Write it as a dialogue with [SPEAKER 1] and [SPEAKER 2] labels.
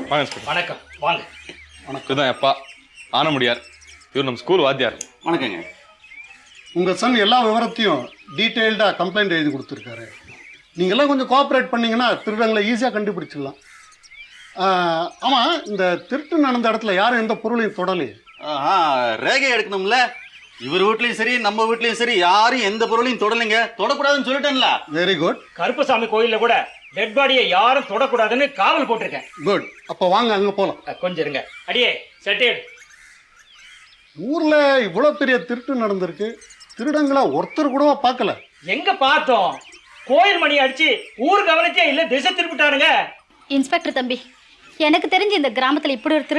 [SPEAKER 1] வாங்க இன்ஸ்பெக்டர்.
[SPEAKER 2] வணக்கம், வாங்க.
[SPEAKER 1] இதுதான் எப்பா ஆனமுடியார், இவர் நம்ம ஸ்கூல் வாத்தியார்.
[SPEAKER 3] வணக்கங்க.
[SPEAKER 4] உங்கள் சன் எல்லா விவரத்தையும் டீட்டெயில்டாக கம்ப்ளைண்ட் எழுதி கொடுத்துருக்காரு. நீங்கள்லாம் கொஞ்சம் கோஆப்ரேட் பண்ணிங்கன்னா திருடங்களை ஈஸியாக கண்டுபிடிச்சிடலாம். ஆமாம், இந்த திருட்டு நடந்த இடத்துல யாரும் எந்த பொருளையும் தொடலையே?
[SPEAKER 3] ரேகை எடுக்கணும்ல. இவர் வீட்லையும் சரி நம்ம வீட்லையும் சரி யாரும் எந்த பொருளையும் தொடலைங்க. தொடக்கூடாதுன்னு சொல்லிட்டேன்ல.
[SPEAKER 4] Very good.
[SPEAKER 2] கருப்பசாமி கோயில்ல கூட டெட் பாடியை யாரும் தொடக்கூடாதுன்னு காவல் போட்டிருக்கேன்.
[SPEAKER 4] குட். அப்போ வாங்க அங்கே போகலாம்.
[SPEAKER 2] கொஞ்சம் இருங்க. அடியே செட்டில்.
[SPEAKER 4] ஊரில் இவ்வளோ பெரிய திருட்டு நடந்திருக்கு, திருடங்களா ஒருத்தர் கூடவா பார்க்கல?
[SPEAKER 2] எங்க பார்த்தோம்? கோயில் மணி அடிச்சு ஊர் கவனிச்சே இல்ல, திசை திருப்பிட்டாருங்க.
[SPEAKER 5] இன்ஸ்பெக்டர் தம்பி, எனக்கு தெரிஞ்சு இந்த கிராமத்துல இப்படி ஒரு